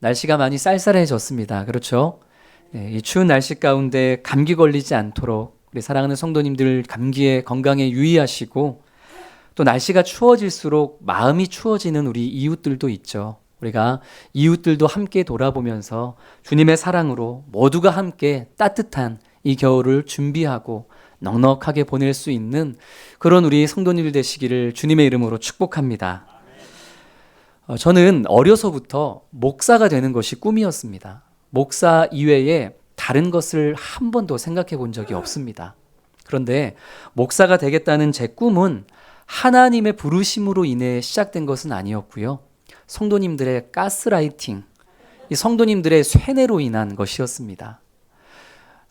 날씨가 많이 쌀쌀해졌습니다. 그렇죠? 이 추운 날씨 가운데 감기 걸리지 않도록 우리 사랑하는 성도님들 감기에 건강에 유의하시고, 또 날씨가 추워질수록 마음이 추워지는 우리 이웃들도 있죠. 우리가 이웃들도 함께 돌아보면서 주님의 사랑으로 모두가 함께 따뜻한 이 겨울을 준비하고 넉넉하게 보낼 수 있는 그런 우리 성도님들 되시기를 주님의 이름으로 축복합니다. 저는 어려서부터 목사가 되는 것이 꿈이었습니다. 목사 이외에 다른 것을 한 번도 생각해 본 적이 없습니다. 그런데 목사가 되겠다는 제 꿈은 하나님의 부르심으로 인해 시작된 것은 아니었고요. 성도님들의 가스라이팅, 이 성도님들의 쇠뇌로 인한 것이었습니다.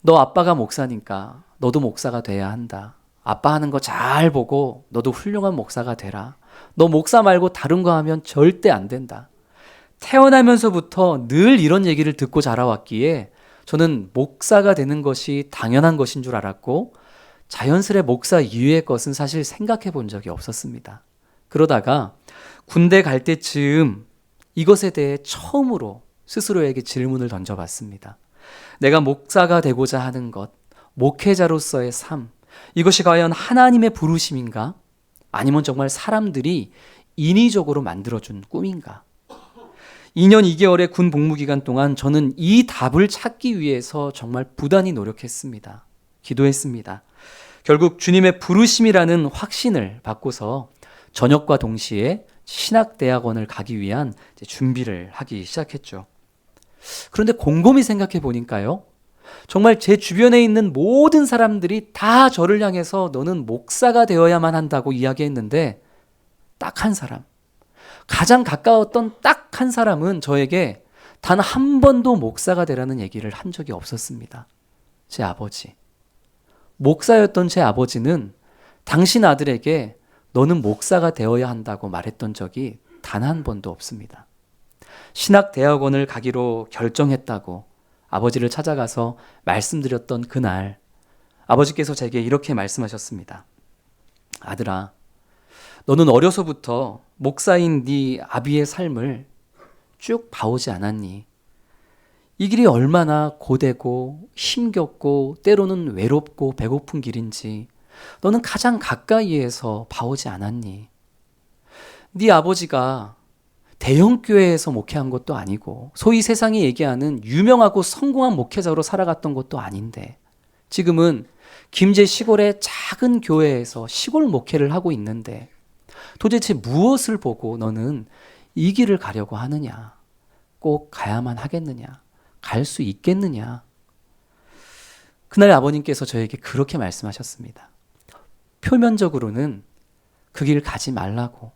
너 아빠가 목사니까 너도 목사가 돼야 한다. 아빠 하는 거 잘 보고 너도 훌륭한 목사가 되라. 너 목사 말고 다른 거 하면 절대 안 된다. 태어나면서부터 늘 이런 얘기를 듣고 자라왔기에 저는 목사가 되는 것이 당연한 것인 줄 알았고, 자연스레 목사 이외의 것은 사실 생각해 본 적이 없었습니다. 그러다가 군대 갈 때쯤 이것에 대해 처음으로 스스로에게 질문을 던져봤습니다. 내가 목사가 되고자 하는 것, 목회자로서의 삶, 이것이 과연 하나님의 부르심인가? 아니면 정말 사람들이 인위적으로 만들어준 꿈인가? 2년 2개월의 군 복무 기간 동안 저는 이 답을 찾기 위해서 정말 부단히 노력했습니다. 기도했습니다. 결국 주님의 부르심이라는 확신을 받고서 저녁과 동시에 신학대학원을 가기 위한 준비를 하기 시작했죠. 그런데 곰곰이 생각해 보니까요, 정말 제 주변에 있는 모든 사람들이 다 저를 향해서 너는 목사가 되어야만 한다고 이야기했는데, 딱 한 사람, 가장 가까웠던 딱 한 사람은 저에게 단 한 번도 목사가 되라는 얘기를 한 적이 없었습니다. 제 아버지. 목사였던 제 아버지는 당신 아들에게 너는 목사가 되어야 한다고 말했던 적이 단 한 번도 없습니다. 신학대학원을 가기로 결정했다고 아버지를 찾아가서 말씀드렸던 그날, 아버지께서 제게 이렇게 말씀하셨습니다. 아들아, 너는 어려서부터 목사인 네 아비의 삶을 쭉 봐오지 않았니? 이 길이 얼마나 고되고 힘겹고 때로는 외롭고 배고픈 길인지 너는 가장 가까이에서 봐오지 않았니? 네 아버지가 대형 교회에서 목회한 것도 아니고 소위 세상이 얘기하는 유명하고 성공한 목회자로 살아갔던 것도 아닌데, 지금은 김제 시골의 작은 교회에서 시골 목회를 하고 있는데 도대체 무엇을 보고 너는 이 길을 가려고 하느냐? 꼭 가야만 하겠느냐? 갈 수 있겠느냐? 그날 아버님께서 저에게 그렇게 말씀하셨습니다. 표면적으로는 그 길 가지 말라고,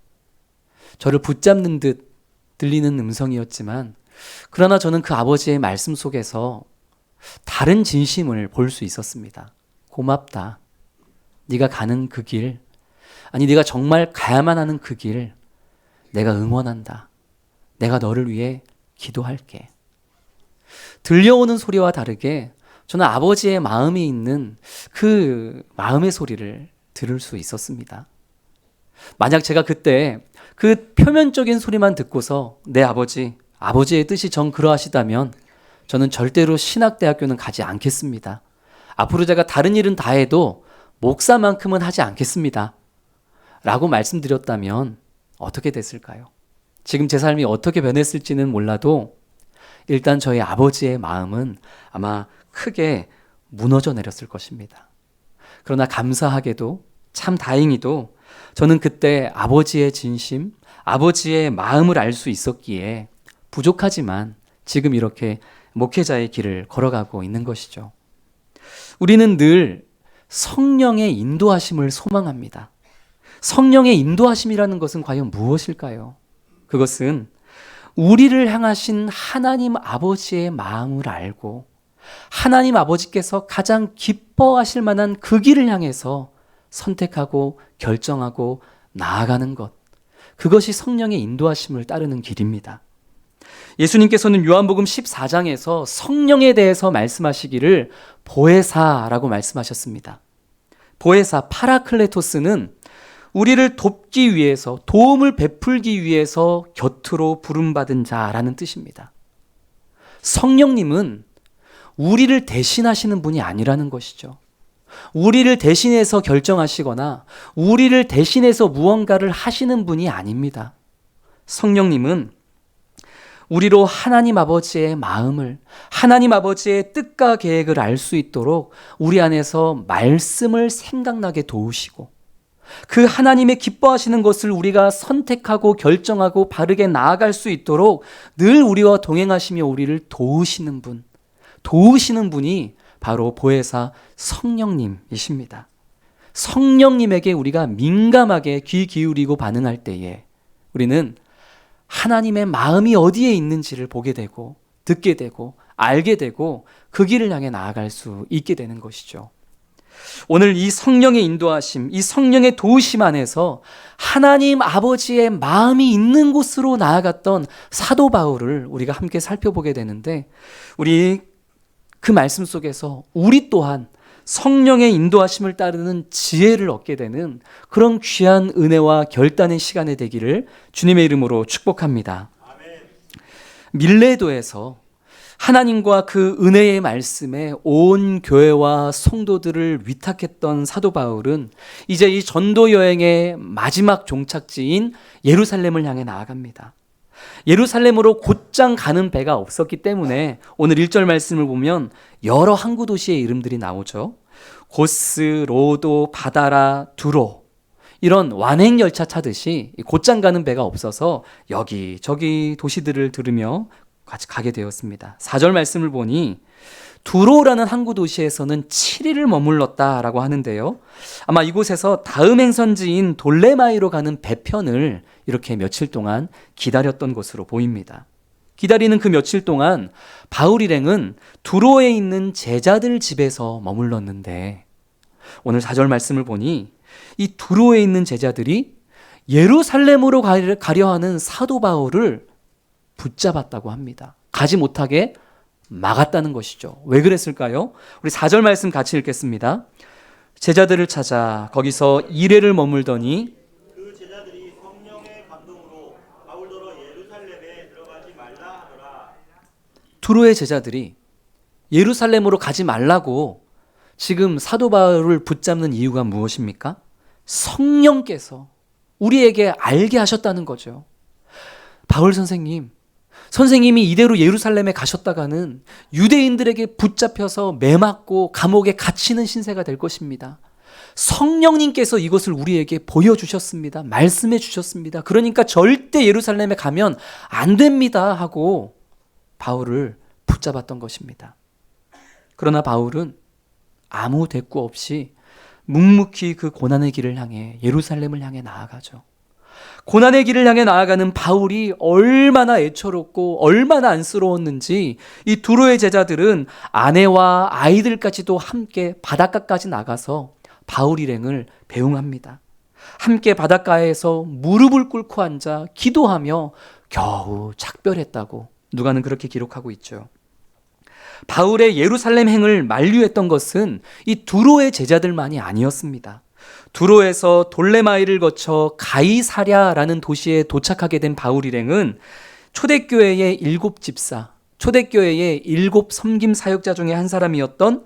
저를 붙잡는 듯 들리는 음성이었지만, 그러나 저는 그 아버지의 말씀 속에서 다른 진심을 볼 수 있었습니다. 고맙다. 네가 가는 그 길, 아니 네가 정말 가야만 하는 그 길, 내가 응원한다. 내가 너를 위해 기도할게. 들려오는 소리와 다르게 저는 아버지의 마음이 있는 그 마음의 소리를 들을 수 있었습니다. 만약 제가 그때 그 표면적인 소리만 듣고서 내 아버지의 뜻이 정 그러하시다면 저는 절대로 신학대학교는 가지 않겠습니다. 앞으로 제가 다른 일은 다 해도 목사만큼은 하지 않겠습니다. 라고 말씀드렸다면 어떻게 됐을까요? 지금 제 삶이 어떻게 변했을지는 몰라도 일단 저희 아버지의 마음은 아마 크게 무너져 내렸을 것입니다. 그러나 감사하게도, 참 다행히도 저는 그때 아버지의 진심, 아버지의 마음을 알 수 있었기에 부족하지만 지금 이렇게 목회자의 길을 걸어가고 있는 것이죠. 우리는 늘 성령의 인도하심을 소망합니다. 성령의 인도하심이라는 것은 과연 무엇일까요? 그것은 우리를 향하신 하나님 아버지의 마음을 알고 하나님 아버지께서 가장 기뻐하실 만한 그 길을 향해서 선택하고 결정하고 나아가는 것, 그것이 성령의 인도하심을 따르는 길입니다. 예수님께서는 요한복음 14장에서 성령에 대해서 말씀하시기를 보혜사라고 말씀하셨습니다. 보혜사, 파라클레토스는 우리를 돕기 위해서, 도움을 베풀기 위해서 곁으로 부름받은 자라는 뜻입니다. 성령님은 우리를 대신하시는 분이 아니라는 것이죠. 우리를 대신해서 결정하시거나 우리를 대신해서 무언가를 하시는 분이 아닙니다. 성령님은 우리로 하나님 아버지의 마음을, 하나님 아버지의 뜻과 계획을 알 수 있도록 우리 안에서 말씀을 생각나게 도우시고, 그 하나님의 기뻐하시는 것을 우리가 선택하고 결정하고 바르게 나아갈 수 있도록 늘 우리와 동행하시며 우리를 도우시는 분이 바로 보혜사 성령님이십니다. 성령님에게 우리가 민감하게 귀 기울이고 반응할 때에 우리는 하나님의 마음이 어디에 있는지를 보게 되고 듣게 되고 알게 되고 그 길을 향해 나아갈 수 있게 되는 것이죠. 오늘 이 성령의 인도하심, 이 성령의 도우심 안에서 하나님 아버지의 마음이 있는 곳으로 나아갔던 사도 바울을 우리가 함께 살펴보게 되는데, 우리 그 말씀 속에서 우리 또한 성령의 인도하심을 따르는 지혜를 얻게 되는 그런 귀한 은혜와 결단의 시간이 되기를 주님의 이름으로 축복합니다. 밀레도에서 하나님과 그 은혜의 말씀에 온 교회와 성도들을 위탁했던 사도 바울은 이제 이 전도 여행의 마지막 종착지인 예루살렘을 향해 나아갑니다. 예루살렘으로 곧장 가는 배가 없었기 때문에 오늘 1절 말씀을 보면 여러 항구 도시의 이름들이 나오죠. 고스, 로도, 바다라, 두로, 이런 완행열차 타듯이 곧장 가는 배가 없어서 여기저기 도시들을 들으며 같이 가게 되었습니다. 4절 말씀을 보니 두로라는 항구 도시에서는 7일을 머물렀다라고 하는데요. 아마 이곳에서 다음 행선지인 돌레마이로 가는 배편을 이렇게 며칠 동안 기다렸던 것으로 보입니다. 기다리는 그 며칠 동안 바울 일행은 두로에 있는 제자들 집에서 머물렀는데, 오늘 4절 말씀을 보니 이 두로에 있는 제자들이 예루살렘으로 가려 하는 사도 바울을 붙잡았다고 합니다. 가지 못하게 막았다는 것이죠. 왜 그랬을까요? 우리 4절 말씀 같이 읽겠습니다. 제자들을 찾아 거기서 이레를 머물더니 그 제자들이 성령의 감동으로 바울더러 예루살렘에 들어가지 말라 하더라. 두로의 제자들이 예루살렘으로 가지 말라고 지금 사도 바울을 붙잡는 이유가 무엇입니까? 성령께서 우리에게 알게 하셨다는 거죠. 바울 선생님이 이대로 예루살렘에 가셨다가는 유대인들에게 붙잡혀서 매맞고 감옥에 갇히는 신세가 될 것입니다. 성령님께서 이것을 우리에게 보여주셨습니다. 말씀해 주셨습니다. 그러니까 절대 예루살렘에 가면 안 됩니다 하고 바울을 붙잡았던 것입니다. 그러나 바울은 아무 대꾸 없이 묵묵히 그 고난의 길을 향해 예루살렘을 향해 나아가죠. 고난의 길을 향해 나아가는 바울이 얼마나 애처롭고 얼마나 안쓰러웠는지 이 두로의 제자들은 아내와 아이들까지도 함께 바닷가까지 나가서 바울 일행을 배웅합니다. 함께 바닷가에서 무릎을 꿇고 앉아 기도하며 겨우 작별했다고 누가는 그렇게 기록하고 있죠. 바울의 예루살렘 행을 만류했던 것은 이 두로의 제자들만이 아니었습니다. 두로에서 돌레마이를 거쳐 가이사랴라는 도시에 도착하게 된 바울 일행은 초대교회의 7집사, 초대교회의 7 섬김 사역자 중에 한 사람이었던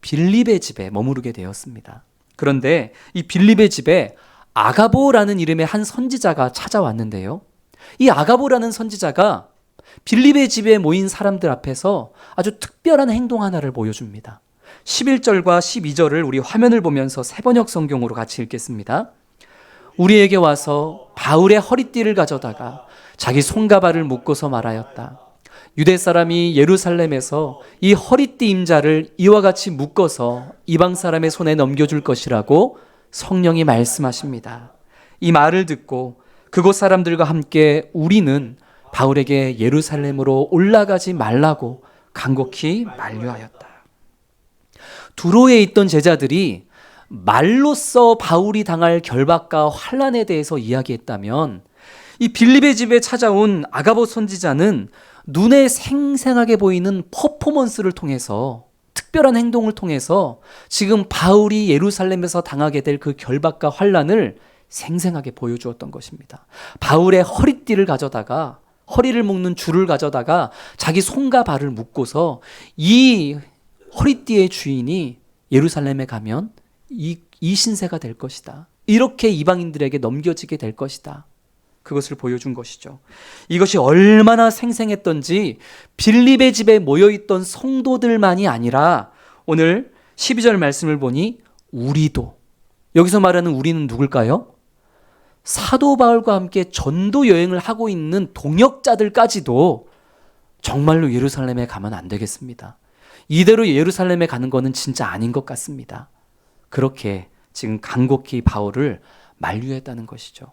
빌립의 집에 머무르게 되었습니다. 그런데 이 빌립의 집에 아가보라는 이름의 한 선지자가 찾아왔는데요. 이 아가보라는 선지자가 빌립의 집에 모인 사람들 앞에서 아주 특별한 행동 하나를 보여줍니다. 11절과 12절을 우리 화면을 보면서 새번역 성경으로 같이 읽겠습니다. 우리에게 와서 바울의 허리띠를 가져다가 자기 손가발을 묶고서 말하였다. 유대 사람이 예루살렘에서 이 허리띠 임자를 이와 같이 묶어서 이방 사람의 손에 넘겨줄 것이라고 성령이 말씀하십니다. 이 말을 듣고 그곳 사람들과 함께 우리는 바울에게 예루살렘으로 올라가지 말라고 간곡히 만류하였다. 두로에 있던 제자들이 말로써 바울이 당할 결박과 환난에 대해서 이야기했다면, 이 빌립의 집에 찾아온 아가보 선지자는 눈에 생생하게 보이는 퍼포먼스를 통해서, 특별한 행동을 통해서 지금 바울이 예루살렘에서 당하게 될 그 결박과 환난을 생생하게 보여주었던 것입니다. 바울의 허리띠를 가져다가 허리를 묶는 줄을 가져다가 자기 손과 발을 묶고서 이 허리띠의 주인이 예루살렘에 가면 이 신세가 될 것이다. 이렇게 이방인들에게 넘겨지게 될 것이다. 그것을 보여준 것이죠. 이것이 얼마나 생생했던지 빌립의 집에 모여있던 성도들만이 아니라 오늘 12절 말씀을 보니 우리도, 여기서 말하는 우리는 누굴까요? 사도 바울과 함께 전도 여행을 하고 있는 동역자들까지도 정말로 예루살렘에 가면 안 되겠습니다. 이대로 예루살렘에 가는 거는 진짜 아닌 것 같습니다. 그렇게 지금 간곡히 바울을 만류했다는 것이죠.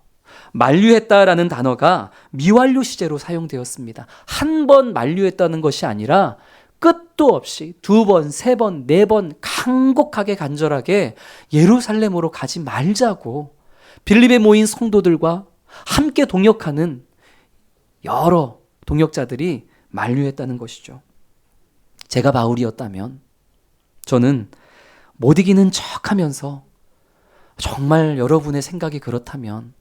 만류했다라는 단어가 미완료 시제로 사용되었습니다. 한 번 만류했다는 것이 아니라 끝도 없이 2번, 3번, 4번 간곡하게 간절하게 예루살렘으로 가지 말자고 빌립에 모인 성도들과 함께 동역하는 여러 동역자들이 만류했다는 것이죠. 제가 바울이었다면 저는 못 이기는 척하면서 정말 여러분의 생각이 그렇다면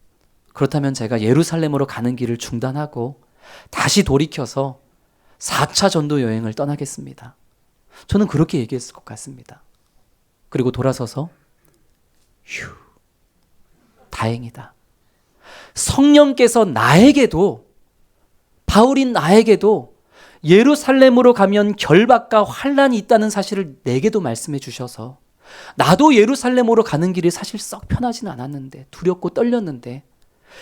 제가 예루살렘으로 가는 길을 중단하고 다시 돌이켜서 4차 전도 여행을 떠나겠습니다. 저는 그렇게 얘기했을 것 같습니다. 그리고 돌아서서 휴, 다행이다. 성령께서 나에게도, 바울인 나에게도 예루살렘으로 가면 결박과 환난이 있다는 사실을 내게도 말씀해 주셔서 나도 예루살렘으로 가는 길이 사실 썩 편하진 않았는데, 두렵고 떨렸는데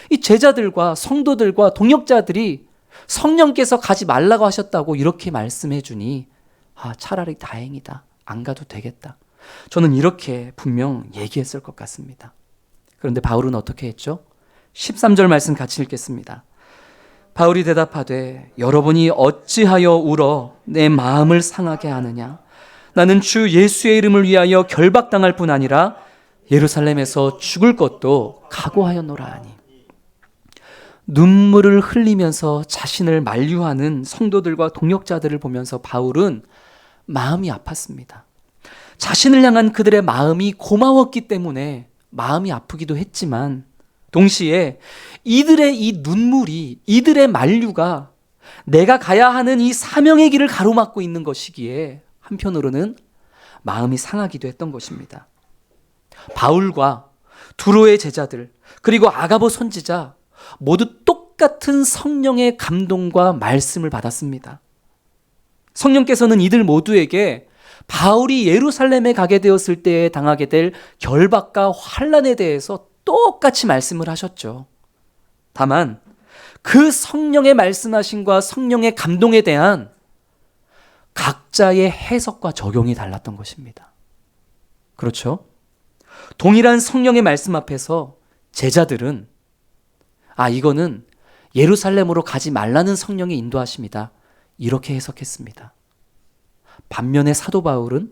이 제자들과 성도들과 동역자들이 성령께서 가지 말라고 하셨다고 이렇게 말씀해 주니 차라리 다행이다. 안 가도 되겠다. 저는 이렇게 분명 얘기했을 것 같습니다. 그런데 바울은 어떻게 했죠? 13절 말씀 같이 읽겠습니다. 바울이 대답하되 여러분이 어찌하여 울어 내 마음을 상하게 하느냐? 나는 주 예수의 이름을 위하여 결박당할 뿐 아니라 예루살렘에서 죽을 것도 각오하였노라 하니. 눈물을 흘리면서 자신을 만류하는 성도들과 동역자들을 보면서 바울은 마음이 아팠습니다. 자신을 향한 그들의 마음이 고마웠기 때문에 마음이 아프기도 했지만 동시에 이들의 이 눈물이, 이들의 만류가 내가 가야 하는 이 사명의 길을 가로막고 있는 것이기에 한편으로는 마음이 상하기도 했던 것입니다. 바울과 두로의 제자들 그리고 아가보 선지자 모두 똑같은 성령의 감동과 말씀을 받았습니다. 성령께서는 이들 모두에게 바울이 예루살렘에 가게 되었을 때에 당하게 될 결박과 환난에 대해서 똑같이 말씀을 하셨죠. 다만 그 성령의 말씀하심과 성령의 감동에 대한 각자의 해석과 적용이 달랐던 것입니다. 그렇죠? 동일한 성령의 말씀 앞에서 제자들은 이거는 예루살렘으로 가지 말라는 성령의 인도하심이다. 이렇게 해석했습니다. 반면에 사도 바울은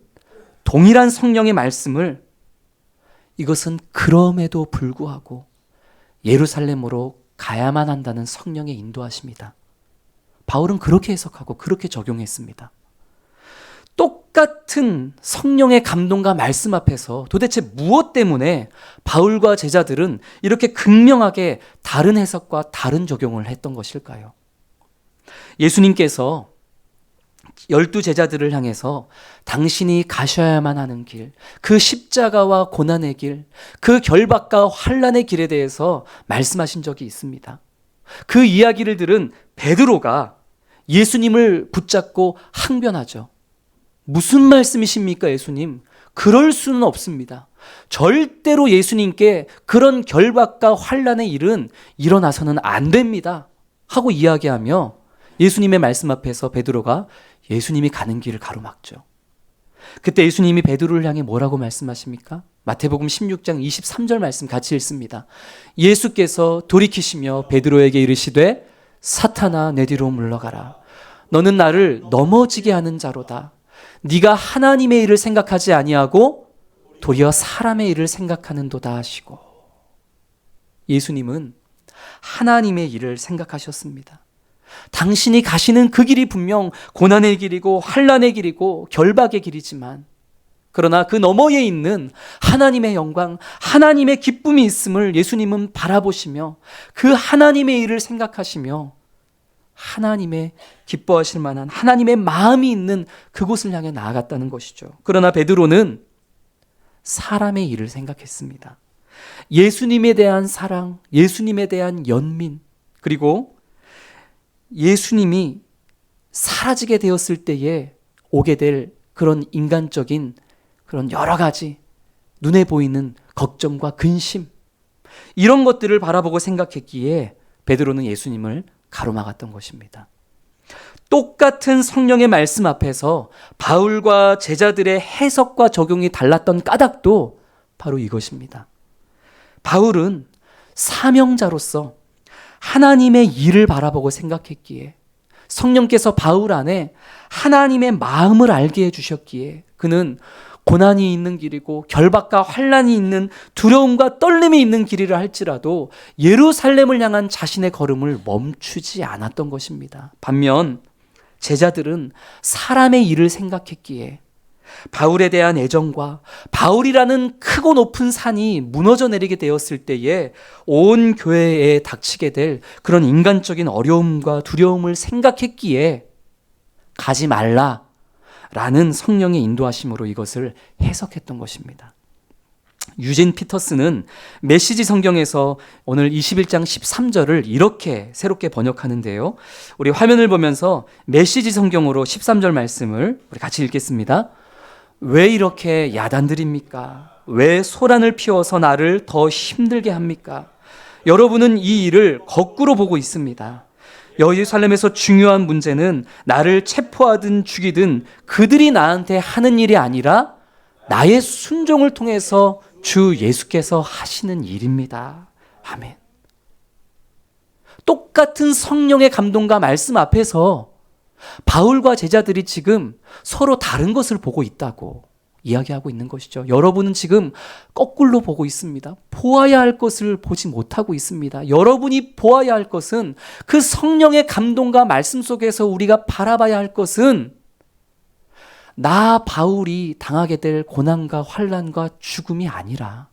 동일한 성령의 말씀을 이것은 그럼에도 불구하고 예루살렘으로 가야만 한다는 성령의 인도하심이다. 바울은 그렇게 해석하고 그렇게 적용했습니다. 똑같은 성령의 감동과 말씀 앞에서 도대체 무엇 때문에 바울과 제자들은 이렇게 극명하게 다른 해석과 다른 적용을 했던 것일까요? 예수님께서 12 제자들을 향해서 당신이 가셔야만 하는 길, 그 십자가와 고난의 길, 그 결박과 환난의 길에 대해서 말씀하신 적이 있습니다. 그 이야기를 들은 베드로가 예수님을 붙잡고 항변하죠. 무슨 말씀이십니까, 예수님? 그럴 수는 없습니다. 절대로 예수님께 그런 결박과 환난의 일은 일어나서는 안 됩니다. 하고 이야기하며 예수님의 말씀 앞에서 베드로가 예수님이 가는 길을 가로막죠. 그때 예수님이 베드로를 향해 뭐라고 말씀하십니까? 마태복음 16장 23절 말씀 같이 읽습니다. 예수께서 돌이키시며 베드로에게 이르시되 사탄아 내 뒤로 물러가라. 너는 나를 넘어지게 하는 자로다. 네가 하나님의 일을 생각하지 아니하고 도리어 사람의 일을 생각하는도다 하시고. 예수님은 하나님의 일을 생각하셨습니다. 당신이 가시는 그 길이 분명 고난의 길이고 환난의 길이고 결박의 길이지만 그러나 그 너머에 있는 하나님의 영광, 하나님의 기쁨이 있음을 예수님은 바라보시며 그 하나님의 일을 생각하시며 하나님의 기뻐하실 만한 하나님의 마음이 있는 그곳을 향해 나아갔다는 것이죠. 그러나 베드로는 사람의 일을 생각했습니다. 예수님에 대한 사랑, 예수님에 대한 연민, 그리고 예수님이 사라지게 되었을 때에 오게 될 그런 인간적인 그런 여러 가지 눈에 보이는 걱정과 근심, 이런 것들을 바라보고 생각했기에 베드로는 예수님을 가로막았던 것입니다. 똑같은 성령의 말씀 앞에서 바울과 제자들의 해석과 적용이 달랐던 까닭도 바로 이것입니다. 바울은 사명자로서 하나님의 일을 바라보고 생각했기에, 성령께서 바울 안에 하나님의 마음을 알게 해주셨기에 그는 고난이 있는 길이고 결박과 환난이 있는 두려움과 떨림이 있는 길이라 할지라도 예루살렘을 향한 자신의 걸음을 멈추지 않았던 것입니다. 반면 제자들은 사람의 일을 생각했기에 바울에 대한 애정과 바울이라는 크고 높은 산이 무너져 내리게 되었을 때에 온 교회에 닥치게 될 그런 인간적인 어려움과 두려움을 생각했기에 가지 말라라는 성령의 인도하심으로 이것을 해석했던 것입니다. 유진 피터스는 메시지 성경에서 오늘 21장 13절을 이렇게 새롭게 번역하는데요. 우리 화면을 보면서 메시지 성경으로 13절 말씀을 우리 같이 읽겠습니다. 왜 이렇게 야단들입니까? 왜 소란을 피워서 나를 더 힘들게 합니까? 여러분은 이 일을 거꾸로 보고 있습니다. 예루살렘에서 중요한 문제는 나를 체포하든 죽이든 그들이 나한테 하는 일이 아니라 나의 순종을 통해서 주 예수께서 하시는 일입니다. 아멘. 똑같은 성령의 감동과 말씀 앞에서 바울과 제자들이 지금 서로 다른 것을 보고 있다고 이야기하고 있는 것이죠. 여러분은 지금 거꾸로 보고 있습니다. 보아야 할 것을 보지 못하고 있습니다. 여러분이 보아야 할 것은, 그 성령의 감동과 말씀 속에서 우리가 바라봐야 할 것은 나 바울이 당하게 될 고난과 환난과 죽음이 아니라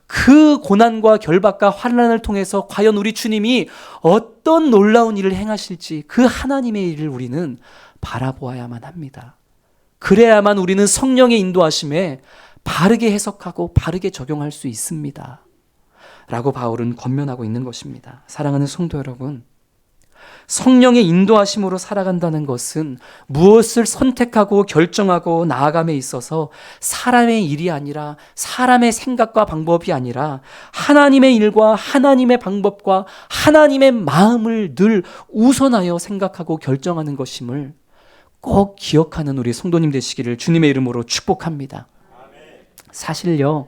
그 고난과 결박과 환난을 통해서 과연 우리 주님이 어떤 놀라운 일을 행하실지 그 하나님의 일을 우리는 바라보아야만 합니다. 그래야만 우리는 성령의 인도하심에 바르게 해석하고 바르게 적용할 수 있습니다. 라고 바울은 권면하고 있는 것입니다. 사랑하는 성도 여러분, 성령의 인도하심으로 살아간다는 것은 무엇을 선택하고 결정하고 나아감에 있어서 사람의 일이 아니라, 사람의 생각과 방법이 아니라 하나님의 일과 하나님의 방법과 하나님의 마음을 늘 우선하여 생각하고 결정하는 것임을 꼭 기억하는 우리 성도님 되시기를 주님의 이름으로 축복합니다. 사실요,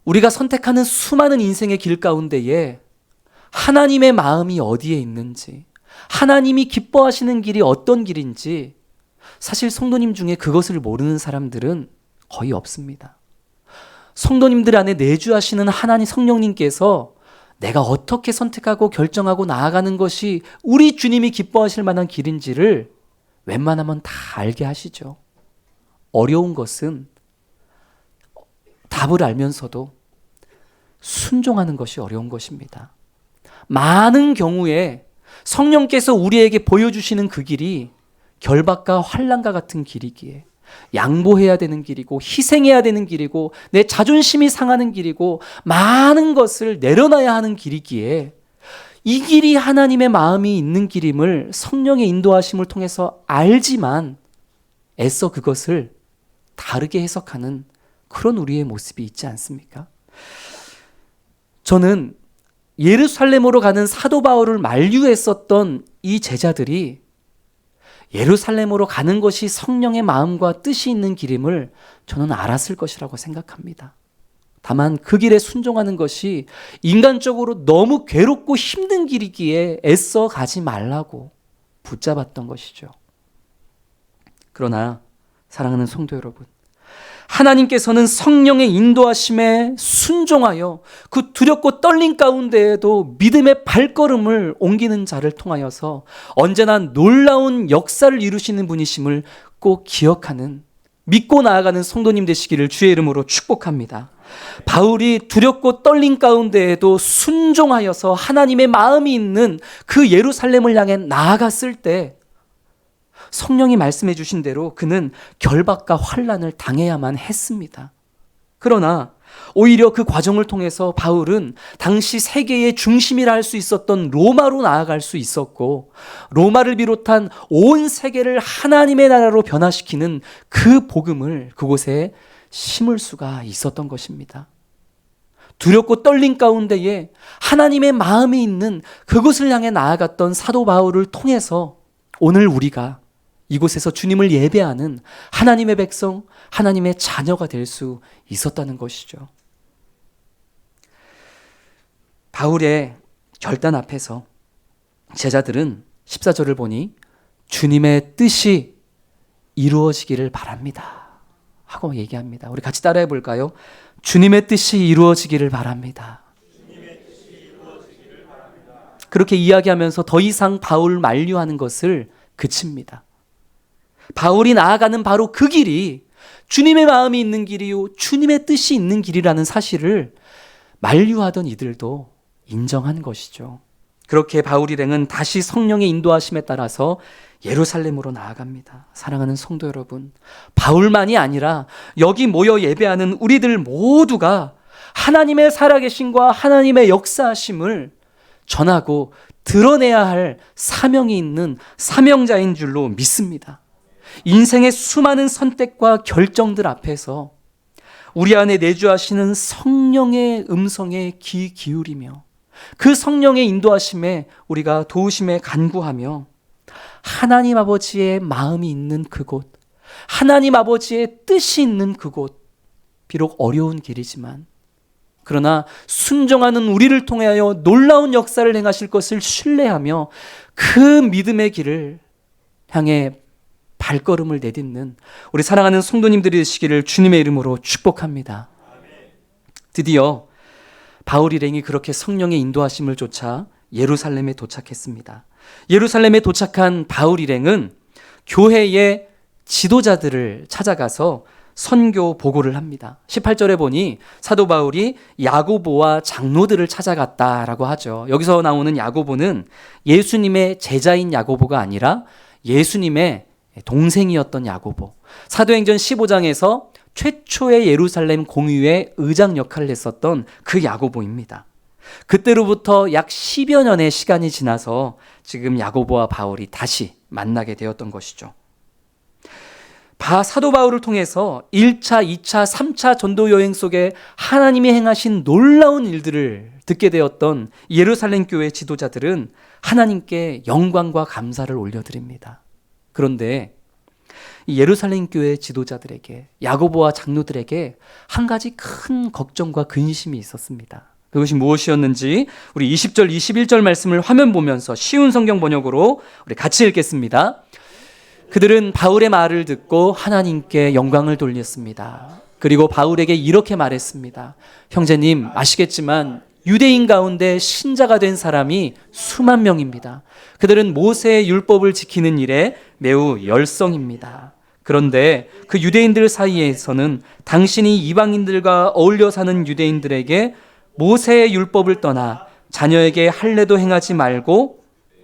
우리가 선택하는 수많은 인생의 길 가운데에 하나님의 마음이 어디에 있는지, 하나님이 기뻐하시는 길이 어떤 길인지 사실 성도님 중에 그것을 모르는 사람들은 거의 없습니다. 성도님들 안에 내주하시는 하나님 성령님께서 내가 어떻게 선택하고 결정하고 나아가는 것이 우리 주님이 기뻐하실 만한 길인지를 웬만하면 다 알게 하시죠. 어려운 것은 답을 알면서도 순종하는 것이 어려운 것입니다. 많은 경우에 성령께서 우리에게 보여주시는 그 길이 결박과 환난과 같은 길이기에 양보해야 되는 길이고 희생해야 되는 길이고 내 자존심이 상하는 길이고 많은 것을 내려놔야 하는 길이기에 이 길이 하나님의 마음이 있는 길임을 성령의 인도하심을 통해서 알지만 애써 그것을 다르게 해석하는 그런 우리의 모습이 있지 않습니까? 저는 예루살렘으로 가는 사도 바울을 만류했었던 이 제자들이 예루살렘으로 가는 것이 성령의 마음과 뜻이 있는 길임을 저는 알았을 것이라고 생각합니다. 다만 그 길에 순종하는 것이 인간적으로 너무 괴롭고 힘든 길이기에 애써 가지 말라고 붙잡았던 것이죠. 그러나 사랑하는 성도 여러분, 하나님께서는 성령의 인도하심에 순종하여 그 두렵고 떨림 가운데에도 믿음의 발걸음을 옮기는 자를 통하여서 언제나 놀라운 역사를 이루시는 분이심을 꼭 기억하는, 믿고 나아가는 성도님 되시기를 주의 이름으로 축복합니다. 바울이 두렵고 떨린 가운데에도 순종하여서 하나님의 마음이 있는 그 예루살렘을 향해 나아갔을 때 성령이 말씀해 주신 대로 그는 결박과 환난을 당해야만 했습니다. 그러나 오히려 그 과정을 통해서 바울은 당시 세계의 중심이라 할 수 있었던 로마로 나아갈 수 있었고, 로마를 비롯한 온 세계를 하나님의 나라로 변화시키는 그 복음을 그곳에 심을 수가 있었던 것입니다. 두렵고 떨린 가운데에 하나님의 마음이 있는 그곳을 향해 나아갔던 사도 바울을 통해서 오늘 우리가 이곳에서 주님을 예배하는 하나님의 백성, 하나님의 자녀가 될 수 있었다는 것이죠. 바울의 결단 앞에서 제자들은 14절을 보니 주님의 뜻이 이루어지기를 바랍니다 하고 얘기합니다. 우리 같이 따라해 볼까요? 주님의 뜻이 이루어지기를 바랍니다. 그렇게 이야기하면서 더 이상 바울 만류하는 것을 그칩니다. 바울이 나아가는 바로 그 길이 주님의 마음이 있는 길이요 주님의 뜻이 있는 길이라는 사실을 만류하던 이들도 인정한 것이죠. 그렇게 바울 일행은 다시 성령의 인도하심에 따라서 예루살렘으로 나아갑니다. 사랑하는 성도 여러분, 바울만이 아니라 여기 모여 예배하는 우리들 모두가 하나님의 살아계심과 하나님의 역사하심을 전하고 드러내야 할 사명이 있는 사명자인 줄로 믿습니다. 인생의 수많은 선택과 결정들 앞에서 우리 안에 내주하시는 성령의 음성에 귀 기울이며 그 성령의 인도하심에 우리가 도우심에 간구하며 하나님 아버지의 마음이 있는 그곳, 하나님 아버지의 뜻이 있는 그곳, 비록 어려운 길이지만 그러나 순종하는 우리를 통하여 놀라운 역사를 행하실 것을 신뢰하며 그 믿음의 길을 향해 발걸음을 내딛는 우리 사랑하는 성도님들이 되시기를 주님의 이름으로 축복합니다. 드디어 바울 일행이 그렇게 성령의 인도하심을 쫓아 예루살렘에 도착했습니다. 예루살렘에 도착한 바울 일행은 교회의 지도자들을 찾아가서 선교 보고를 합니다. 18절에 보니 사도 바울이 야고보와 장로들을 찾아갔다라고 하죠. 여기서 나오는 야고보는 예수님의 제자인 야고보가 아니라 예수님의 동생이었던 야고보. 사도행전 15장에서 최초의 예루살렘 공의회 의장 역할을 했었던 그 야고보입니다. 그때로부터 약 10여 년의 시간이 지나서 지금 야고보와 바울이 다시 만나게 되었던 것이죠. 사도 바울을 통해서 1차, 2차, 3차 전도 여행 속에 하나님이 행하신 놀라운 일들을 듣게 되었던 예루살렘 교회 지도자들은 하나님께 영광과 감사를 올려드립니다. 그런데 이 예루살렘 교회 지도자들에게, 야고보와 장로들에게 한 가지 큰 걱정과 근심이 있었습니다. 그것이 무엇이었는지 우리 20절, 21절 말씀을 화면 보면서 쉬운 성경 번역으로 우리 같이 읽겠습니다. 그들은 바울의 말을 듣고 하나님께 영광을 돌렸습니다. 그리고 바울에게 이렇게 말했습니다. 형제님, 아시겠지만 유대인 가운데 신자가 된 사람이 수만 명입니다. 그들은 모세의 율법을 지키는 일에 매우 열성입니다. 그런데 그 유대인들 사이에서는 당신이 이방인들과 어울려 사는 유대인들에게 모세의 율법을 떠나 자녀에게 할례도 행하지 말고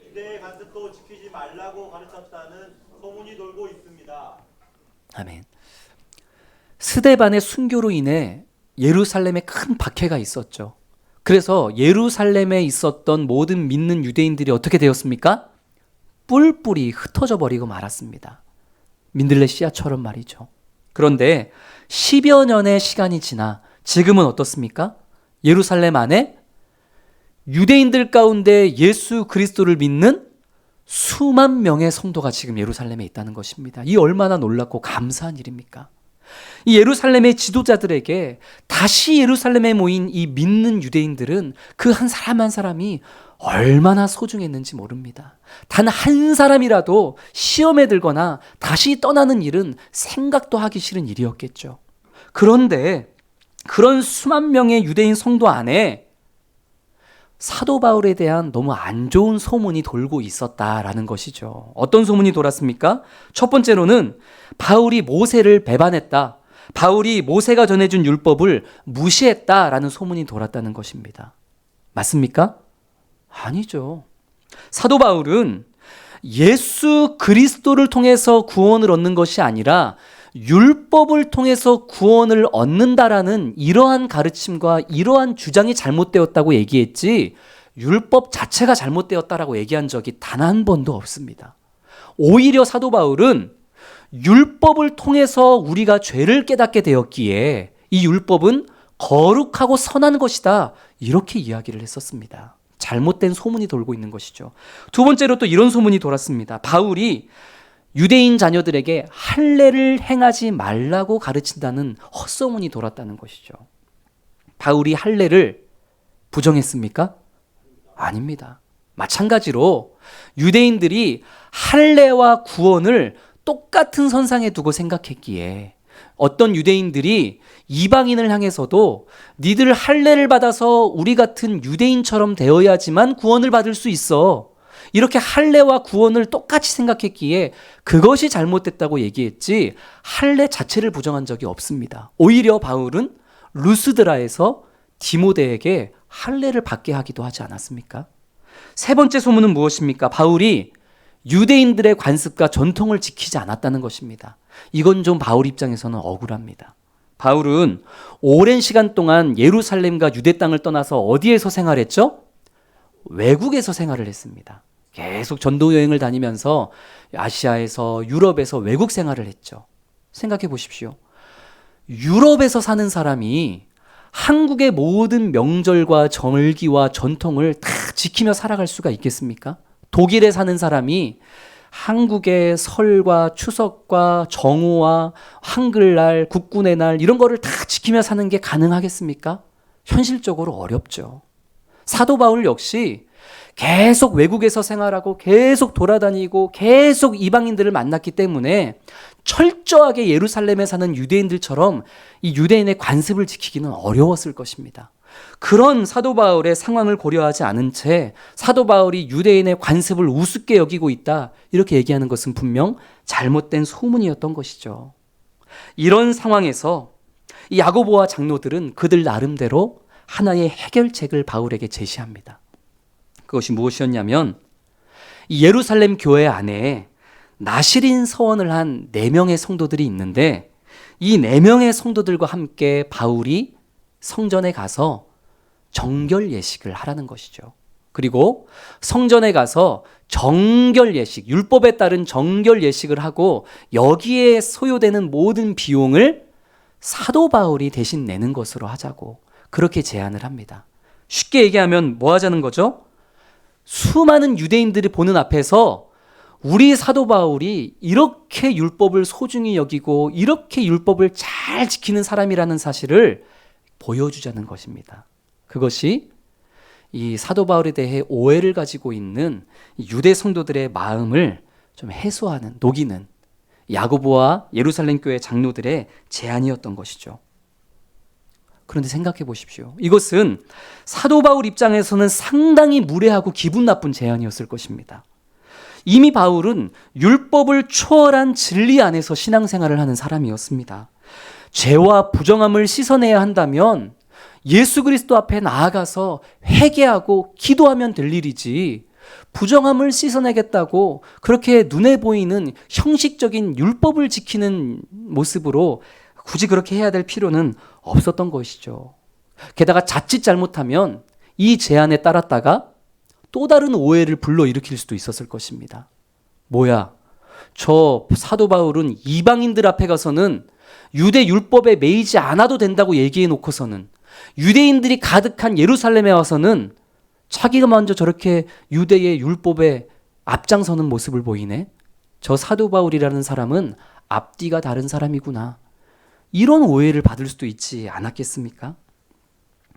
유대의 간섭도 지키지 말라고 가르쳤다는 소문이 돌고 있습니다. 아멘. 스데반의 순교로 인해 예루살렘에 큰 박해가 있었죠. 그래서 예루살렘에 있었던 모든 믿는 유대인들이 어떻게 되었습니까? 뿔뿔이 흩어져 버리고 말았습니다. 민들레 씨앗처럼 말이죠. 그런데 10여 년의 시간이 지나 지금은 어떻습니까? 예루살렘 안에 유대인들 가운데 예수 그리스도를 믿는 수만 명의 성도가 지금 예루살렘에 있다는 것입니다. 이 얼마나 놀랍고 감사한 일입니까? 이 예루살렘의 지도자들에게 다시 예루살렘에 모인 이 믿는 유대인들은 그 한 사람 한 사람이 얼마나 소중했는지 모릅니다. 단 한 사람이라도 시험에 들거나 다시 떠나는 일은 생각도 하기 싫은 일이었겠죠. 그런데 그런 수만 명의 유대인 성도 안에 사도 바울에 대한 너무 안 좋은 소문이 돌고 있었다라는 것이죠. 어떤 소문이 돌았습니까? 첫 번째로는 바울이 모세를 배반했다. 바울이 모세가 전해준 율법을 무시했다라는 소문이 돌았다는 것입니다. 맞습니까? 아니죠. 사도 바울은 예수 그리스도를 통해서 구원을 얻는 것이 아니라 율법을 통해서 구원을 얻는다라는 이러한 가르침과 이러한 주장이 잘못되었다고 얘기했지, 율법 자체가 잘못되었다라고 얘기한 적이 단 한 번도 없습니다. 오히려 사도 바울은 율법을 통해서 우리가 죄를 깨닫게 되었기에 이 율법은 거룩하고 선한 것이다, 이렇게 이야기를 했었습니다. 잘못된 소문이 돌고 있는 것이죠. 두 번째로 또 이런 소문이 돌았습니다. 바울이 유대인 자녀들에게 할례를 행하지 말라고 가르친다는 헛소문이 돌았다는 것이죠. 바울이 할례를 부정했습니까? 아닙니다. 마찬가지로 유대인들이 할례와 구원을 똑같은 선상에 두고 생각했기에 어떤 유대인들이 이방인을 향해서도 니들 할례를 받아서 우리 같은 유대인처럼 되어야지만 구원을 받을 수 있어, 이렇게 할례와 구원을 똑같이 생각했기에 그것이 잘못됐다고 얘기했지, 할례 자체를 부정한 적이 없습니다. 오히려 바울은 루스드라에서 디모데에게 할례를 받게 하기도 하지 않았습니까? 세 번째 소문은 무엇입니까? 바울이 유대인들의 관습과 전통을 지키지 않았다는 것입니다. 이건 좀 바울 입장에서는 억울합니다. 바울은 오랜 시간 동안 예루살렘과 유대 땅을 떠나서 어디에서 생활했죠? 외국에서 생활을 했습니다. 계속 전도 여행을 다니면서 아시아에서, 유럽에서 외국 생활을 했죠. 생각해 보십시오. 유럽에서 사는 사람이 한국의 모든 명절과 절기와 전통을 다 지키며 살아갈 수가 있겠습니까? 독일에 사는 사람이 한국의 설과 추석과 정오와 한글날, 국군의 날, 이런 거를 다 지키며 사는 게 가능하겠습니까? 현실적으로 어렵죠. 사도 바울 역시 계속 외국에서 생활하고 계속 돌아다니고 계속 이방인들을 만났기 때문에 철저하게 예루살렘에 사는 유대인들처럼 이 유대인의 관습을 지키기는 어려웠을 것입니다. 그런 사도 바울의 상황을 고려하지 않은 채 사도 바울이 유대인의 관습을 우습게 여기고 있다, 이렇게 얘기하는 것은 분명 잘못된 소문이었던 것이죠. 이런 상황에서 이 야고보와 장로들은 그들 나름대로 하나의 해결책을 바울에게 제시합니다. 그것이 무엇이었냐면, 이 예루살렘 교회 안에 나시린 서원을 한 4명의 성도들이 있는데, 이 4명의 성도들과 함께 바울이 성전에 가서 정결 예식을 하라는 것이죠. 그리고 성전에 가서 정결 예식, 율법에 따른 정결 예식을 하고 여기에 소요되는 모든 비용을 사도 바울이 대신 내는 것으로 하자고 그렇게 제안을 합니다. 쉽게 얘기하면 뭐 하자는 거죠? 수많은 유대인들이 보는 앞에서 우리 사도 바울이 이렇게 율법을 소중히 여기고 이렇게 율법을 잘 지키는 사람이라는 사실을 보여주자는 것입니다. 그것이 이 사도 바울에 대해 오해를 가지고 있는 유대 성도들의 마음을 좀 해소하는, 녹이는 야고보와 예루살렘 교회 장로들의 제안이었던 것이죠. 그런데 생각해 보십시오. 이것은 사도 바울 입장에서는 상당히 무례하고 기분 나쁜 제안이었을 것입니다. 이미 바울은 율법을 초월한 진리 안에서 신앙생활을 하는 사람이었습니다. 죄와 부정함을 씻어내야 한다면 예수 그리스도 앞에 나아가서 회개하고 기도하면 될 일이지, 부정함을 씻어내겠다고 그렇게 눈에 보이는 형식적인 율법을 지키는 모습으로 굳이 그렇게 해야 될 필요는 없었던 것이죠. 게다가 자칫 잘못하면 이 제안에 따랐다가 또 다른 오해를 불러일으킬 수도 있었을 것입니다. 뭐야, 저 사도 바울은 이방인들 앞에 가서는 유대 율법에 매이지 않아도 된다고 얘기해 놓고서는 유대인들이 가득한 예루살렘에 와서는 자기가 먼저 저렇게 유대의 율법에 앞장서는 모습을 보이네. 저 사도 바울이라는 사람은 앞뒤가 다른 사람이구나, 이런 오해를 받을 수도 있지 않았겠습니까?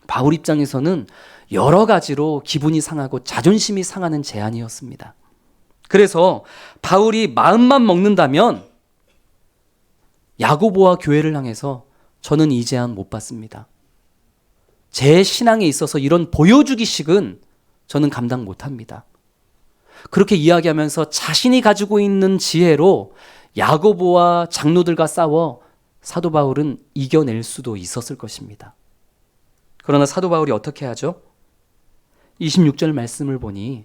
바울 입장에서는 여러 가지로 기분이 상하고 자존심이 상하는 제안이었습니다. 그래서 바울이 마음만 먹는다면 야고보와 교회를 향해서 저는 이 제안 못 받습니다. 제 신앙에 있어서 이런 보여주기식은 저는 감당 못합니다. 그렇게 이야기하면서 자신이 가지고 있는 지혜로 야고보와 장로들과 싸워 사도 바울은 이겨낼 수도 있었을 것입니다. 그러나 사도 바울이 어떻게 하죠? 26절 말씀을 보니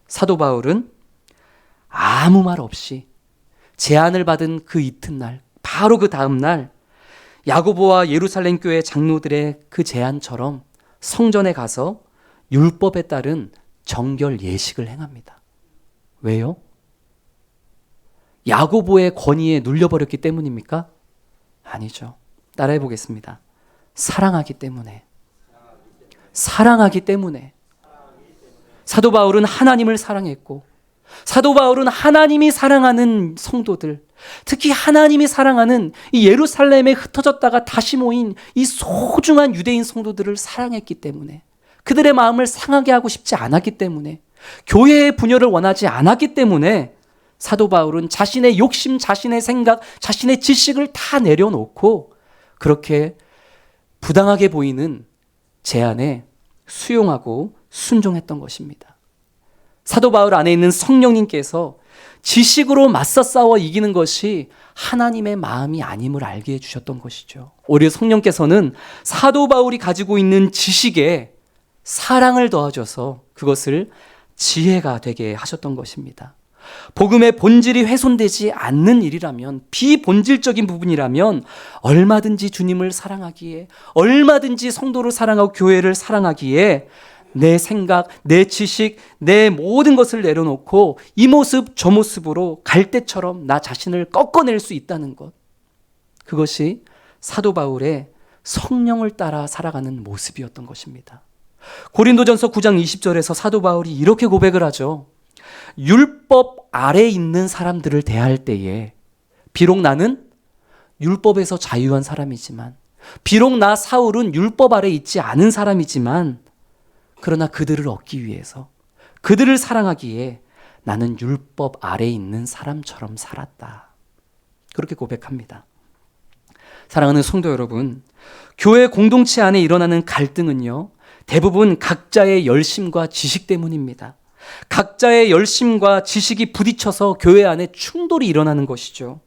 사도 바울은 아무 말 없이 제안을 받은 그 이튿날, 바로 그 다음 날 야고보와 예루살렘 교회 장로들의 그 제안처럼 성전에 가서 율법에 따른 정결 예식을 행합니다. 왜요? 야고보의 권위에 눌려버렸기 때문입니까? 아니죠. 따라해 보겠습니다. 사랑하기 때문에. 사랑하기 때문에. 사도 바울은 하나님을 사랑했고, 사도 바울은 하나님이 사랑하는 성도들, 특히 하나님이 사랑하는 이 예루살렘에 흩어졌다가 다시 모인 이 소중한 유대인 성도들을 사랑했기 때문에, 그들의 마음을 상하게 하고 싶지 않았기 때문에, 교회의 분열을 원하지 않았기 때문에 사도 바울은 자신의 욕심, 자신의 생각, 자신의 지식을 다 내려놓고 그렇게 부당하게 보이는 제안에 수용하고 순종했던 것입니다. 사도 바울 안에 있는 성령님께서 지식으로 맞서 싸워 이기는 것이 하나님의 마음이 아님을 알게 해주셨던 것이죠. 오히려 성령께서는 사도 바울이 가지고 있는 지식에 사랑을 더하셔서 그것을 지혜가 되게 하셨던 것입니다. 복음의 본질이 훼손되지 않는 일이라면, 비본질적인 부분이라면 얼마든지 주님을 사랑하기에, 얼마든지 성도를 사랑하고 교회를 사랑하기에 내 생각, 내 지식, 내 모든 것을 내려놓고 이 모습 저 모습으로 갈대처럼 나 자신을 꺾어낼 수 있다는 것, 그것이 사도 바울의 성령을 따라 살아가는 모습이었던 것입니다. 고린도전서 9장 20절에서 사도 바울이 이렇게 고백을 하죠. 율법 아래 있는 사람들을 대할 때에 비록 나는 율법에서 자유한 사람이지만, 비록 나 사울은 율법 아래 있지 않은 사람이지만, 그러나 그들을 얻기 위해서, 그들을 사랑하기에 나는 율법 아래 있는 사람처럼 살았다. 그렇게 고백합니다. 사랑하는 성도 여러분, 교회 공동체 안에 일어나는 갈등은요, 대부분 각자의 열심과 지식 때문입니다. 각자의 열심과 지식이 부딪혀서 교회 안에 충돌이 일어나는 것이죠.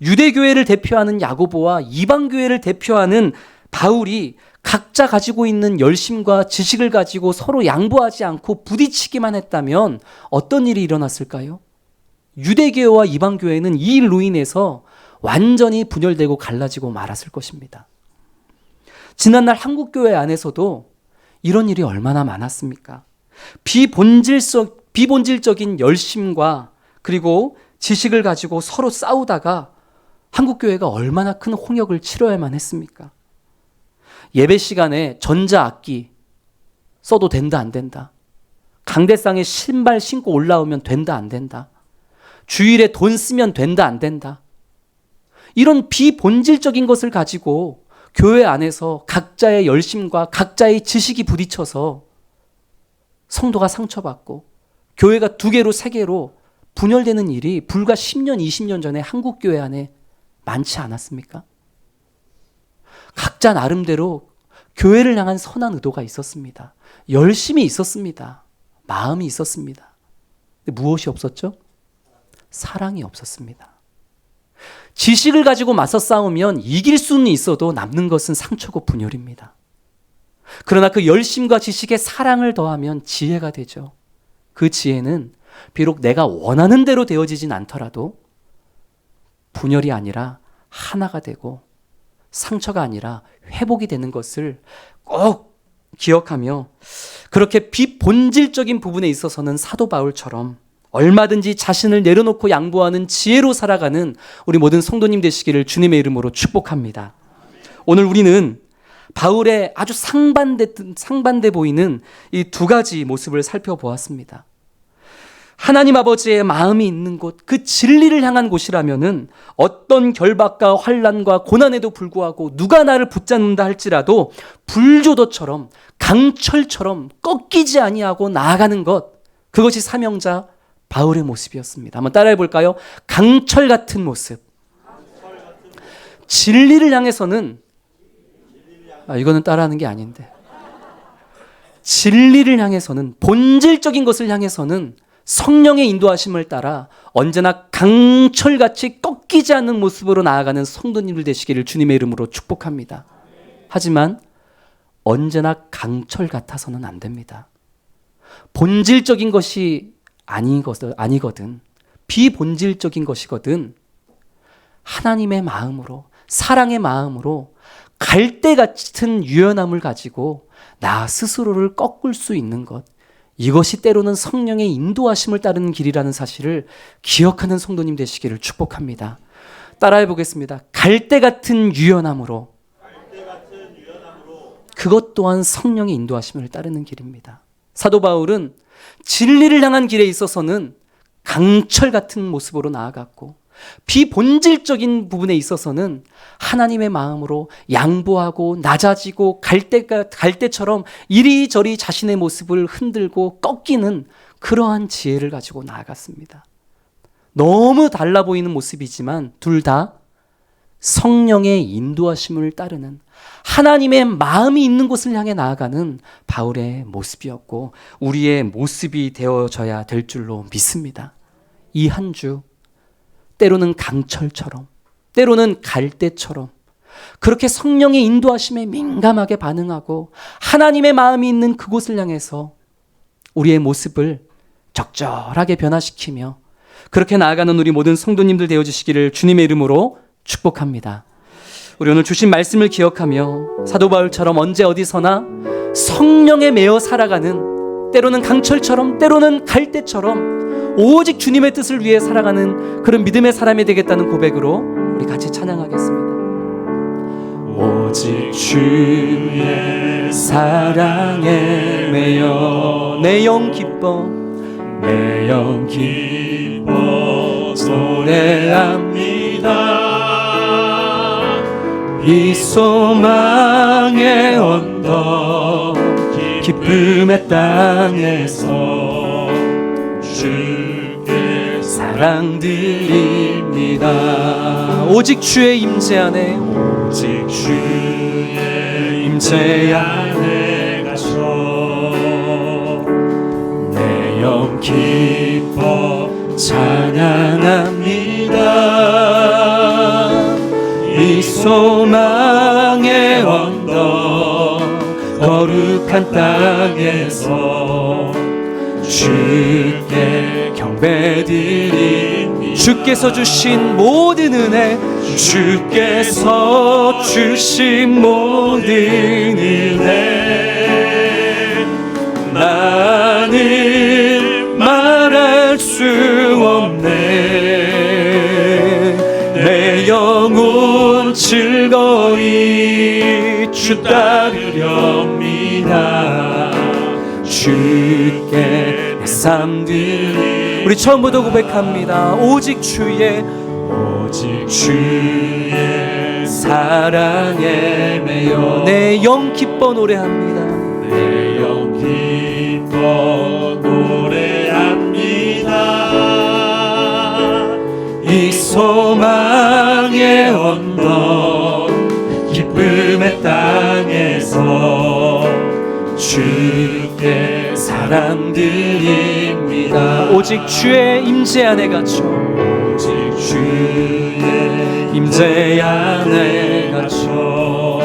유대교회를 대표하는 야고보와 이방교회를 대표하는 바울이 각자 가지고 있는 열심과 지식을 가지고 서로 양보하지 않고 부딪히기만 했다면 어떤 일이 일어났을까요? 유대교회와 이방교회는 이 일로 인해서 완전히 분열되고 갈라지고 말았을 것입니다. 지난날 한국교회 안에서도 이런 일이 얼마나 많았습니까? 비본질적인 열심과 그리고 지식을 가지고 서로 싸우다가 한국교회가 얼마나 큰 홍역을 치러야만 했습니까? 예배 시간에 전자악기 써도 된다 안 된다, 강대상에 신발 신고 올라오면 된다 안 된다, 주일에 돈 쓰면 된다 안 된다, 이런 비본질적인 것을 가지고 교회 안에서 각자의 열심과 각자의 지식이 부딪혀서 성도가 상처받고 교회가 2개로 3개로 분열되는 일이 불과 10년, 20년 전에 한국교회 안에 많지 않았습니까? 각자 나름대로 교회를 향한 선한 의도가 있었습니다. 열심이 있었습니다. 마음이 있었습니다. 근데 무엇이 없었죠? 사랑이 없었습니다. 지식을 가지고 맞서 싸우면 이길 수는 있어도 남는 것은 상처고 분열입니다. 그러나 그 열심과 지식에 사랑을 더하면 지혜가 되죠. 그 지혜는 비록 내가 원하는 대로 되어지진 않더라도 분열이 아니라 하나가 되고 상처가 아니라 회복이 되는 것을 꼭 기억하며, 그렇게 비본질적인 부분에 있어서는 사도 바울처럼 얼마든지 자신을 내려놓고 양보하는 지혜로 살아가는 우리 모든 성도님 되시기를 주님의 이름으로 축복합니다. 오늘 우리는 바울의 아주 상반돼 보이는 이 2가지 모습을 살펴보았습니다. 하나님 아버지의 마음이 있는 곳, 그 진리를 향한 곳이라면은 어떤 결박과 환난과 고난에도 불구하고 누가 나를 붙잡는다 할지라도 불조도처럼 강철처럼 꺾이지 아니하고 나아가는 것, 그것이 사명자 바울의 모습이었습니다. 한번 따라해 볼까요? 강철 같은 모습. 진리를 향해서는, 이거는 따라하는 게 아닌데, 진리를 향해서는, 본질적인 것을 향해서는 성령의 인도하심을 따라 언제나 강철같이 꺾이지 꺾이지 않는 모습으로 나아가는 성도님들 되시기를 주님의 이름으로 축복합니다. 하지만 언제나 강철 같아서는 안 됩니다. 본질적인 것이 아니거든. 비본질적인 것이거든. 하나님의 마음으로, 사랑의 마음으로 갈대 같은 유연함을 가지고 나 스스로를 꺾을 수 있는 것, 이것이 때로는 성령의 인도하심을 따르는 길이라는 사실을 기억하는 성도님 되시기를 축복합니다. 따라해 보겠습니다. 갈대 같은 유연함으로, 그것 또한 성령의 인도하심을 따르는 길입니다. 사도 바울은 진리를 향한 길에 있어서는 강철 같은 모습으로 나아갔고, 비본질적인 부분에 있어서는 하나님의 마음으로 양보하고 낮아지고 갈대처럼 이리저리 자신의 모습을 흔들고 꺾이는 그러한 지혜를 가지고 나아갔습니다. 너무 달라 보이는 모습이지만 둘 다 성령의 인도하심을 따르는 하나님의 마음이 있는 곳을 향해 나아가는 바울의 모습이었고 우리의 모습이 되어져야 될 줄로 믿습니다. 이 한 주 때로는 강철처럼, 때로는 갈대처럼 그렇게 성령의 인도하심에 민감하게 반응하고 하나님의 마음이 있는 그곳을 향해서 우리의 모습을 적절하게 변화시키며 그렇게 나아가는 우리 모든 성도님들 되어주시기를 주님의 이름으로 축복합니다. 우리 오늘 주신 말씀을 기억하며 사도 바울처럼 언제 어디서나 성령에 매여 살아가는, 때로는 강철처럼 때로는 갈대처럼 오직 주님의 뜻을 위해 살아가는 그런 믿음의 사람이 되겠다는 고백으로 우리 같이 찬양하겠습니다. 오직 주의 사랑에 매여 내 영 기뻐, 내 영 기뻐 노래합니다. 이 소망의 언덕 기쁨의 땅에서 주께 사랑 드립니다. 오직 주의 임재 안에, 오직 주의 임재 안에 갇혀 내 영 기뻐 찬양합니다. 이 소망의 언덕 거룩한 땅에서 주께 경배드립니다. 주께서 주신 모든 은혜, 주께서 주신 모든 은혜 나는 말할 수 없네. 내 영혼 즐거이 주 따르렵니다. 주께 내 삶 드리. 우리 처음부터 고백합니다. 오직 주의 사랑에 매여 내 영 기뻐 노래합니다. 내 영 기뻐 노래합니다. 이 소망의 언덕 기쁨의 땅에서 주께 사랑 드립니다. 오직 주의 임재 안에 갇혀, 오직 주의 임재 안에 갇혀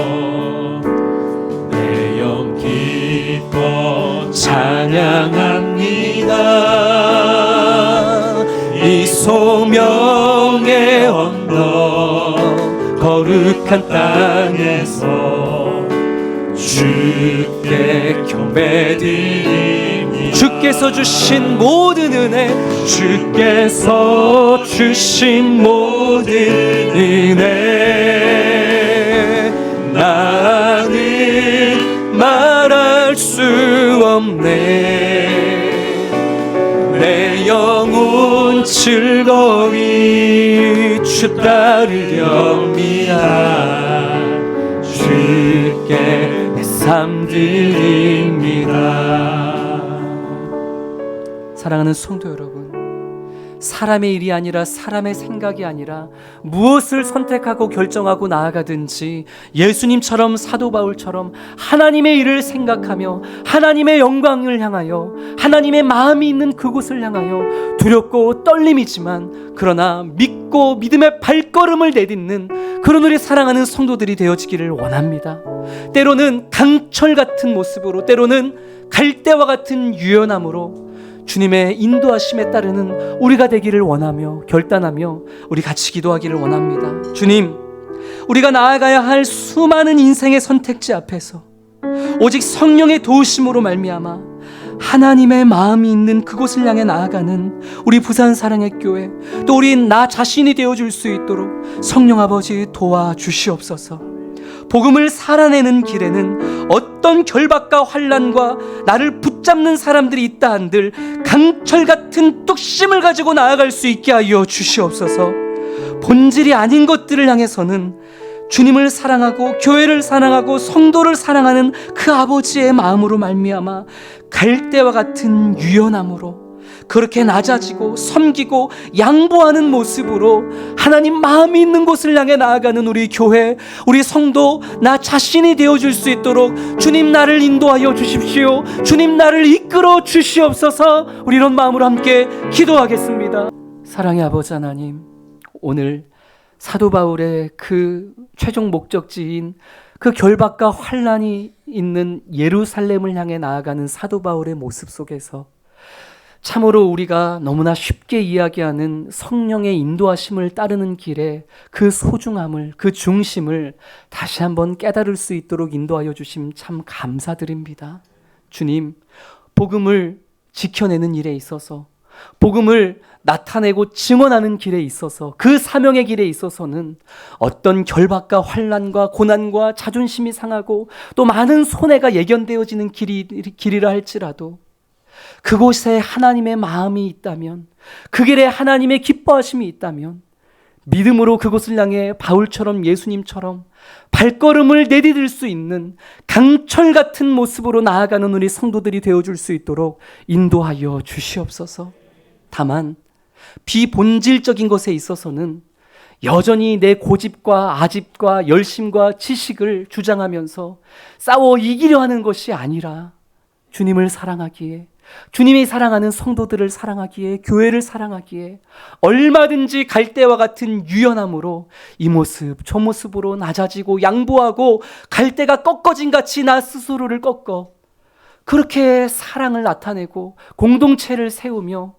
내 영 기뻐 찬양합니다. 이 소명의 언덕 거룩한 땅에서 주께 경배드립니다. 주께서 주신 모든 은혜, 주께서 주신 모든 은혜 나는 말할 수 없네. 내 영혼 즐거이 주 따르렵니다. 주께 내 삶 드립니다. 사랑하는 성도 여러분, 사람의 일이 아니라 사람의 생각이 아니라 무엇을 선택하고 결정하고 나아가든지 예수님처럼 사도 바울처럼 하나님의 일을 생각하며 하나님의 영광을 향하여 하나님의 마음이 있는 그곳을 향하여 두렵고 떨림이지만 그러나 믿고 믿음의 발걸음을 내딛는 그런 우리 사랑하는 성도들이 되어지기를 원합니다. 때로는 강철 같은 모습으로, 때로는 갈대와 같은 유연함으로 주님의 인도하심에 따르는 우리가 되기를 원하며 결단하며 우리 같이 기도하기를 원합니다. 주님, 우리가 나아가야 할 수많은 인생의 선택지 앞에서 오직 성령의 도우심으로 말미암아 하나님의 마음이 있는 그곳을 향해 나아가는 우리 부산 사랑의 교회, 또 우리 나 자신이 되어줄 수 있도록 성령 아버지 도와주시옵소서. 복음을 살아내는 길에는 어떤 결박과 환난과 나를 붙잡는 사람들이 있다 한들 강철 같은 뚝심을 가지고 나아갈 수 있게 하여 주시옵소서. 본질이 아닌 것들을 향해서는 주님을 사랑하고 교회를 사랑하고 성도를 사랑하는 그 아버지의 마음으로 말미암아 갈대와 같은 유연함으로 그렇게 낮아지고 섬기고 양보하는 모습으로 하나님 마음이 있는 곳을 향해 나아가는 우리 교회, 우리 성도, 나 자신이 되어줄 수 있도록 주님 나를 인도하여 주십시오. 주님 나를 이끌어 주시옵소서. 우리 이런 마음으로 함께 기도하겠습니다. 사랑의 아버지 하나님, 오늘 사도 바울의 그 최종 목적지인 그 결박과 환난이 있는 예루살렘을 향해 나아가는 사도 바울의 모습 속에서 참으로 우리가 너무나 쉽게 이야기하는 성령의 인도하심을 따르는 길에 그 소중함을, 그 중심을 다시 한번 깨달을 수 있도록 인도하여 주심 참 감사드립니다. 주님, 복음을 지켜내는 일에 있어서, 복음을 나타내고 증언하는 길에 있어서, 그 사명의 길에 있어서는 어떤 결박과 환난과 고난과 자존심이 상하고 또 많은 손해가 예견되어지는 길이라 할지라도 그곳에 하나님의 마음이 있다면, 그 길에 하나님의 기뻐하심이 있다면 믿음으로 그곳을 향해 바울처럼 예수님처럼 발걸음을 내디딜 수 있는 강철 같은 모습으로 나아가는 우리 성도들이 되어줄 수 있도록 인도하여 주시옵소서. 다만 비본질적인 것에 있어서는 여전히 내 고집과 아집과 열심과 지식을 주장하면서 싸워 이기려 하는 것이 아니라 주님을 사랑하기에, 주님이 사랑하는 성도들을 사랑하기에, 교회를 사랑하기에 얼마든지 갈대와 같은 유연함으로 이 모습 저 모습으로 낮아지고 양보하고 갈대가 꺾어진 같이 나 스스로를 꺾어 그렇게 사랑을 나타내고 공동체를 세우며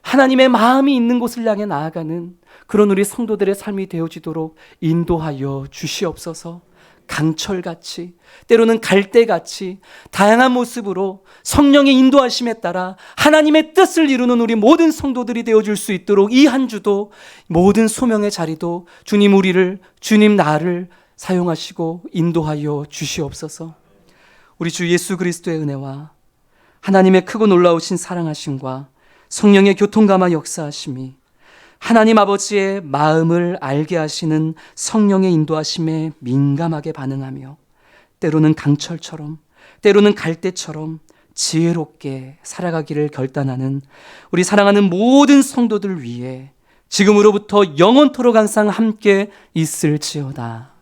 하나님의 마음이 있는 곳을 향해 나아가는 그런 우리 성도들의 삶이 되어지도록 인도하여 주시옵소서. 강철같이, 때로는 갈대같이 다양한 모습으로 성령의 인도하심에 따라 하나님의 뜻을 이루는 우리 모든 성도들이 되어줄 수 있도록 이 한 주도 모든 소명의 자리도 주님 우리를, 주님 나를 사용하시고 인도하여 주시옵소서. 우리 주 예수 그리스도의 은혜와 하나님의 크고 놀라우신 사랑하심과 성령의 교통감화 역사하심이 하나님 아버지의 마음을 알게 하시는 성령의 인도하심에 민감하게 반응하며 때로는 강철처럼, 때로는 갈대처럼 지혜롭게 살아가기를 결단하는 우리 사랑하는 모든 성도들 위해 지금으로부터 영원토록 항상 함께 있을지어다.